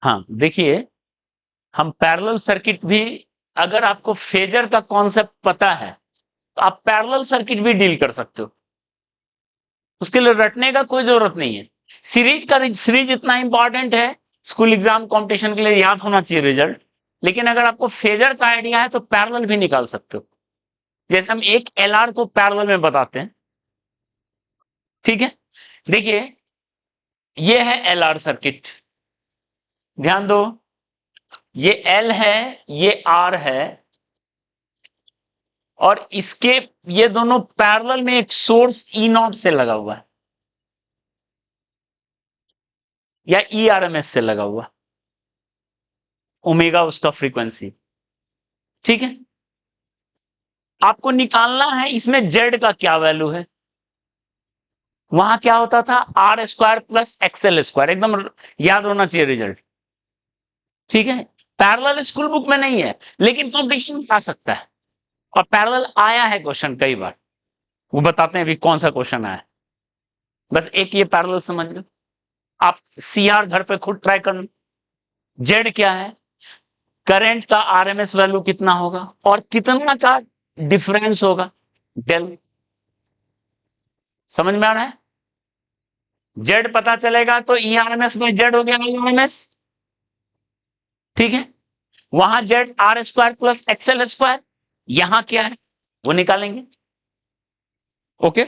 हाँ देखिए, हम पैरेलल सर्किट भी, अगर आपको फेजर का कॉन्सेप्ट पता है तो आप पैरेलल सर्किट भी डील कर सकते हो, उसके लिए रटने का कोई जरूरत नहीं है। सीरीज इतना इंपॉर्टेंट है, स्कूल एग्जाम कंपटीशन के लिए याद होना चाहिए रिजल्ट। लेकिन अगर आपको फेजर का आइडिया है तो पैरेलल भी निकाल सकते हो, जैसे हम एक एलआर को पैरेलल में बताते हैं। ठीक है, देखिए ये है एलआर सर्किट, ध्यान दो, ये एल है, ये आर है, और इसके ये दोनों पैरेलल में एक सोर्स ई नॉट से लगा हुआ है या ई आरएमएस से लगा हुआ, ओमेगा उसका फ्रीक्वेंसी। ठीक है, आपको निकालना है इसमें जेड का क्या वैल्यू है। वहां क्या होता था, R square plus XL square, एकदम याद होना चाहिए रिजल्ट। ठीक है, पैरेलल स्कूल बुक में नहीं है लेकिन कॉम्पिटिशन में आ सकता है, और पैरेलल आया है क्वेश्चन कई बार, वो बताते हैं अभी कौन सा क्वेश्चन आया है। बस एक ये पैरेलल समझ लो, आप सीआर घर पे खुद ट्राई करना। जेड क्या है, करंट का आरएमएस वैल्यू कितना होगा और कितना का डिफरेंस होगा, डेल। समझ में आ रहा है, जेड पता चलेगा तो ई आरएमएस में जेड हो गया ई आरएमएस। ठीक है, वहां Z R square plus XL square, यहां क्या है वो निकालेंगे। ओके,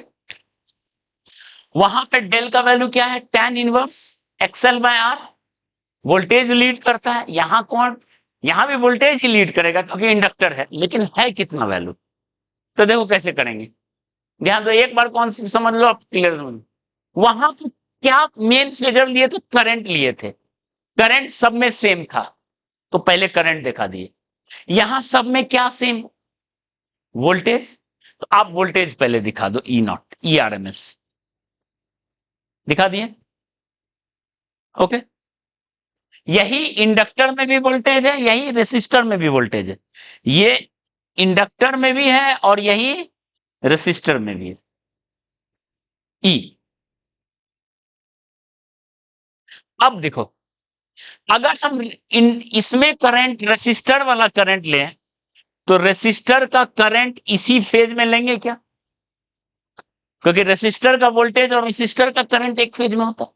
वहां पे डेल का वैल्यू क्या है, tan inverse XL by R, voltage lead करता है, यहां कौन, यहां भी वोल्टेज ही लीड करेगा क्योंकि इंडक्टर है, लेकिन है कितना वैल्यू। तो देखो कैसे करेंगे, ध्यान दो, एक बार कॉन्सेप्ट समझ लो, आप क्लियर समझ लो। वहां पे क्या मेन फिगर लिए थे, करंट लिए थे, करंट सब में सेम था तो पहले करंट दिखा दिए। यहां सब में क्या सेम, वोल्टेज, तो आप वोल्टेज पहले दिखा दो, ई नॉट ई आरएमएस दिखा दिए। ओके, यही इंडक्टर में भी वोल्टेज है, यही रेसिस्टर में भी वोल्टेज है, ये इंडक्टर में भी है और यही रेसिस्टर में भी है, ई। अब देखो, अगर हम इसमें करंट रेसिस्टर वाला करंट लें तो रेसिस्टर का करंट इसी फेज में लेंगे क्या, क्योंकि रेसिस्टर का वोल्टेज और रेसिस्टर का करंट एक फेज में होता है।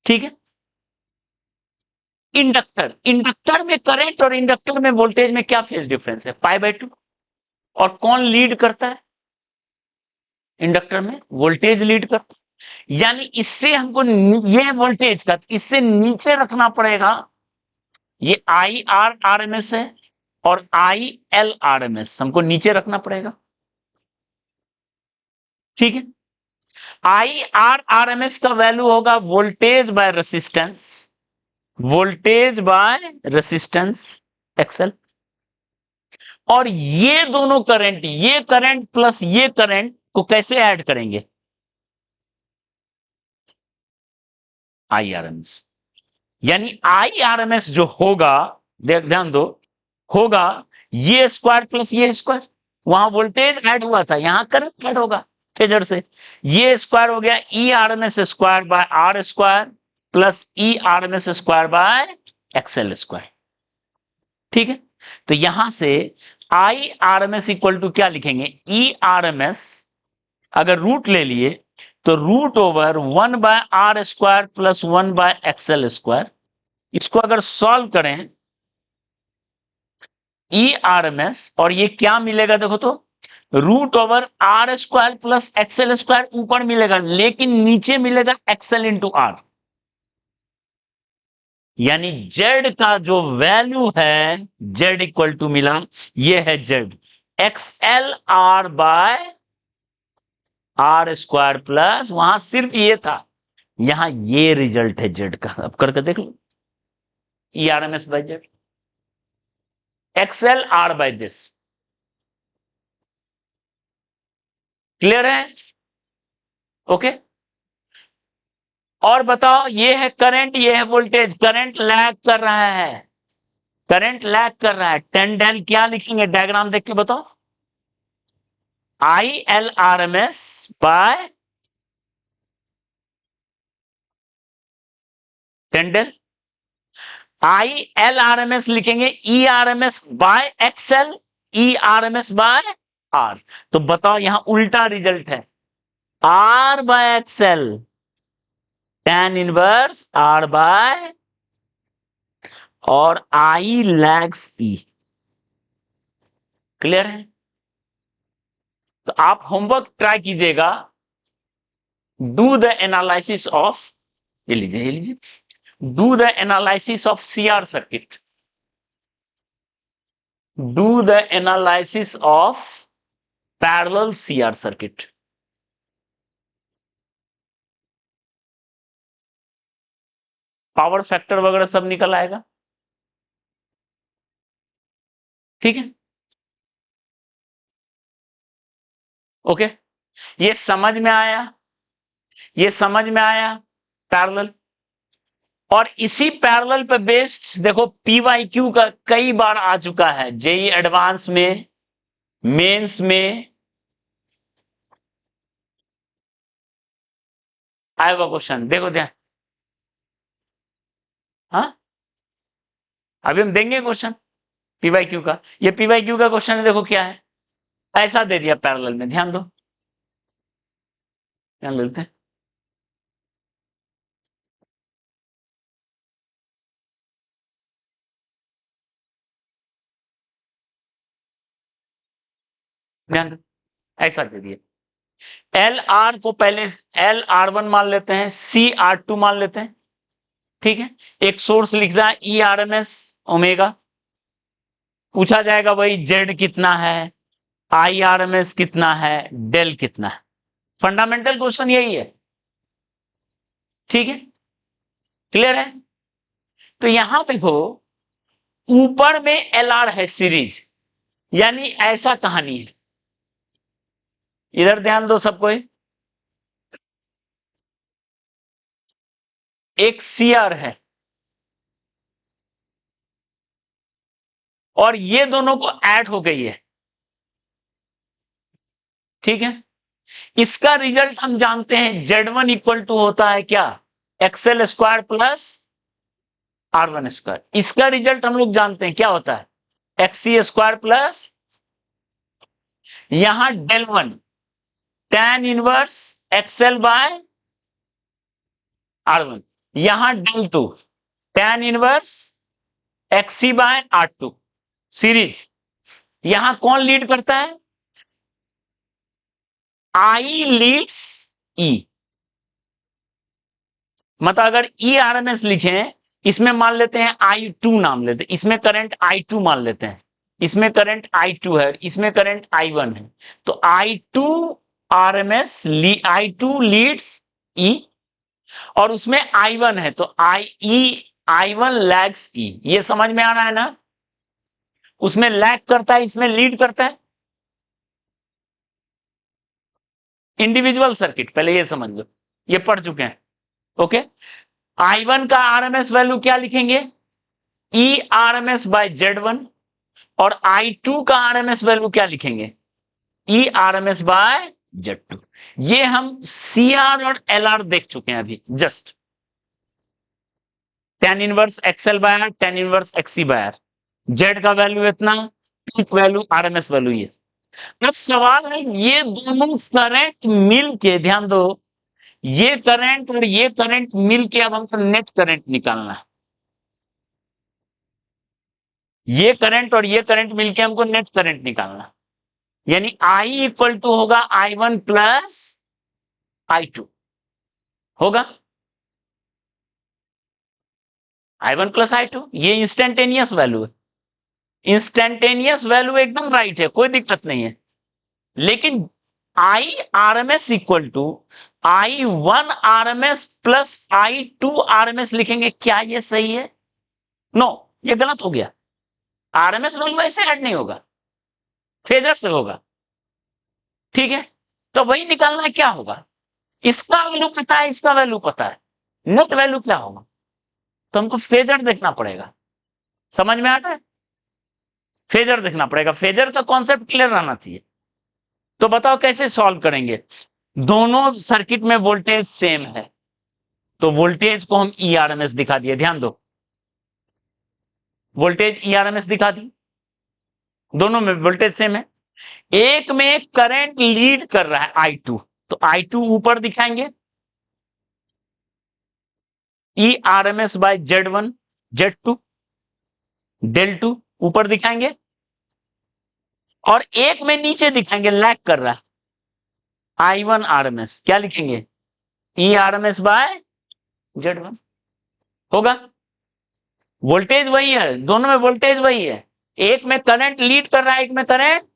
ठीक है, इंडक्टर, इंडक्टर में करंट और इंडक्टर में वोल्टेज में क्या फेज डिफरेंस है, π/2। और कौन लीड करता है, इंडक्टर में वोल्टेज लीड करता है, यानी इससे हमको ये वोल्टेज का इससे नीचे रखना पड़ेगा, ये I R R M S है और I L R M S हमको नीचे रखना पड़ेगा। ठीक है, I R R M S का वैल्यू होगा voltage by resistance, voltage by resistance XL. और ये दोनों करंट, ये करंट प्लस ये करंट को कैसे ऐड करेंगे, आई आर एम एस, यानी आई आर एम एस जो होगा, ध्यान दो, होगा ये स्क्वायर प्लस ये स्क्वायर, वहां वोल्टेज ऐड हुआ था यहां करंट ऐड होगा फेजर से, ये स्क्वायर हो गया E R M S square by R square plus E R M S square by XL square. ठीक है, तो यहां से I R M S equal to क्या लिखेंगे, ई आर एम एस, अगर रूट ले लिए तो root over 1/r² plus 1/xl²। इसको अगर सॉल्व करें ई आर एम एस, और ये क्या मिलेगा देखो तो, root over r² plus XL² ऊपर मिलेगा लेकिन नीचे मिलेगा XL इंटू आर, यानी Z का जो वैल्यू है, Z इक्वल टू मिला, ये है Z XL r² प्लस, वहां सिर्फ ये था, यहां ये रिजल्ट है जेड का, अब करके देख लो, E R M S by Z, X L R by this. Clear है, ओके। और बताओ, ये है करंट, ये है वोल्टेज, करंट लैग कर रहा है, करंट लैग कर रहा है, टेन डेल क्या लिखेंगे, डायग्राम देख के बताओ, I L R M S by tan del, I L R M S लिखेंगे, E R M S by X L, E R M S by R. तो बताओ यहां उल्टा रिजल्ट है, R by X L, tan inverse R by, और I lags E. Clear है? तो आप होमवर्क ट्राई कीजिएगा, डू द एनालिसिस ऑफ, ये लीजिए ये लीजिए, do the analysis of C R circuit, do the analysis of parallel CR circuit. Power factor वगैरह सब निकल आएगा। ठीक है, ओके, ये समझ में आया, ये समझ में आया पैरेलल। और इसी पैरेलल पे बेस्ड देखो पीवाईक्यू का कई बार आ चुका है, जेई एडवांस में, मेंस में आया हुआ क्वेश्चन, देखो ध्यान। हाँ, अभी हम देंगे क्वेश्चन पीवाईक्यू का। ये पीवाईक्यू का क्वेश्चन है, देखो क्या है, ऐसा दे दिया पैरेलल में, ध्यान दो, ध्यान देते हैं। ध्यान दो, ऐसा दे दिया, एल आर को पहले एल आर वन मान लेते हैं, सी आर टू मान लेते हैं। ठीक है, एक सोर्स लिख दिया E R M S omega, पूछा जाएगा भाई जेड कितना है, आई आर एम एस कितना है, डेल कितना है। फंडामेंटल क्वेश्चन यही है। ठीक है, क्लियर है? तो यहां देखो ऊपर में एल आर है सीरीज, यानी ऐसा कहानी है, इधर ध्यान दो सबको, एक सी आर है और ये दोनों को ऐड हो गई है। ठीक है, इसका रिजल्ट हम जानते हैं, Z1 इक्वल टू होता है क्या, XL square plus R1 square. इसका रिजल्ट हम लोग जानते हैं क्या होता है, एक्सी स्क्वायर प्लस, यहां del one tan inverse XL by R1, यहां del two tan inverse XC by R2 series. यहां कौन लीड करता है, आई लीड्स ई। मतलब अगर ई आर एम एस लिखें, इसमें मान लेते हैं आई टू नाम लेते हैं, इसमें करंट आई टू मान लेते हैं, इसमें करंट आई टू है, इसमें करंट आई वन है, तो I two R M S, I two leads E, और उसमें आई वन है तो आई वन लैग्स ई। ये समझ में आ रहा है ना, उसमें लैग करता है, इसमें लीड करता है। इंडिविजुअल सर्किट पहले ये समझ लो, ये पढ़ चुके हैं। ओके, आई वन का आरएमएस वैल्यू क्या लिखेंगे, E R M S by Z one, और आई टू का आरएमएस वैल्यू क्या लिखेंगे, E R M S by Z two. ये हम सी आर और एल आर देख चुके हैं अभी just, tan inverse XL by R, tan inverse XC by R, Z का वैल्यू इतना, पीक वैल्यू आरएमएस वैल्यू ये। अब सवाल है ये दोनों करंट मिल के, ध्यान दो, ये करंट और ये करंट मिल के अब हमको नेट करंट निकालना है। ये करंट और ये करंट मिलके हमको नेट करंट निकालना, यानी आई इक्वल टू होगा I one plus I two, होगा I one plus I two. ये इंस्टेंटेनियस वैल्यू है, इंस्टेंटेनियस वैल्यू एकदम राइट है, कोई दिक्कत नहीं है। लेकिन I R M S equal to I one R M S plus I two R M S लिखेंगे, क्या ये सही है, नो, ये गलत हो गया। आरएमएस वैल्यू ऐसे ऐड नहीं होगा, फेजर से होगा। ठीक है, तो वही निकालना है, क्या होगा, इसका वैल्यू पता है, इसका वैल्यू पता है, नेट वैल्यू क्या होगा, तो हमको फेजर देखना पड़ेगा। समझ में आता है, फेजर देखना पड़ेगा, फेजर का कॉन्सेप्ट क्लियर रहना चाहिए। तो बताओ कैसे सॉल्व करेंगे, दोनों सर्किट में वोल्टेज सेम है, तो वोल्टेज को हम ईआरएमएस दिखा दिए, ध्यान दो, वोल्टेज ईआरएमएस दिखा दी, दोनों में वोल्टेज सेम है। एक में करंट लीड कर रहा है I2, तो I2 ऊपर दिखाएंगे, ईआरएमएस बाय Z1 Z2 डेल 2 ऊपर दिखाएंगे, और एक में नीचे दिखाएंगे लैग कर रहा है I1 आरएमएस, क्या लिखेंगे ईआरएमएस बाय Z1 होगा। वोल्टेज वही है, दोनों में वोल्टेज वही है, एक में करंट लीड कर रहा है, एक में करंट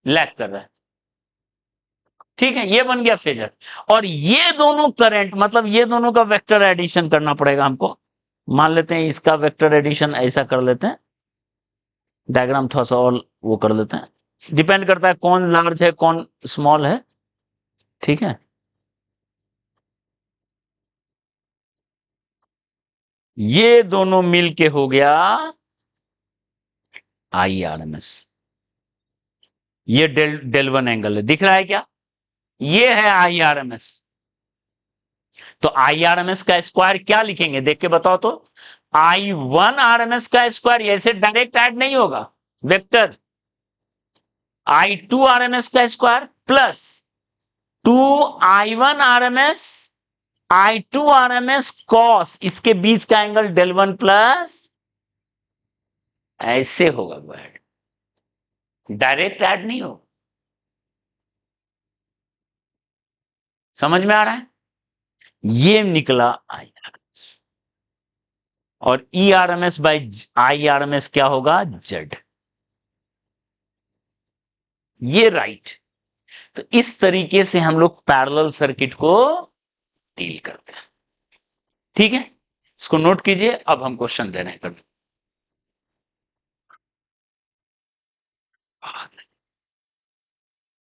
लैग कर रहा है। ठीक है, ये बन गया फेजर। और ये दोनों करंट मतलब ये दोनों का वेक्टर एडिशन करना पड़ेगा हमको। मान लेते हैं इसका वेक्टर एडिशन ऐसा कर लेते हैं, डायग्राम थोड़ा सा और वो कर लेते हैं, डिपेंड करता है कौन लार्ज है कौन स्मॉल है। ठीक है, ये दोनों मिलके हो गया IRMS। ये डेल 1 एंगल है, दिख रहा है क्या, ये है IRMS। तो IRMS का स्क्वायर क्या लिखेंगे देख के बताओ तो, I1 RMS का स्क्वायर, ऐसे डायरेक्ट ऐड नहीं होगा, वेक्टर I2 RMS का square plus 2I1 RMS I2 RMS cos इसके बीच का एंगल डेल 1 प्लस, ऐसे होगा वो ऐड, डायरेक्ट ऐड नहीं होगा। समझ में आ रहा है, ये निकला IRMS, और ERMS बाय IRMS क्या होगा Z, ये राइट। तो इस तरीके से हम लोग पैरेलल सर्किट को डील करते हैं। ठीक है, इसको नोट कीजिए, अब हम क्वेश्चन देने कर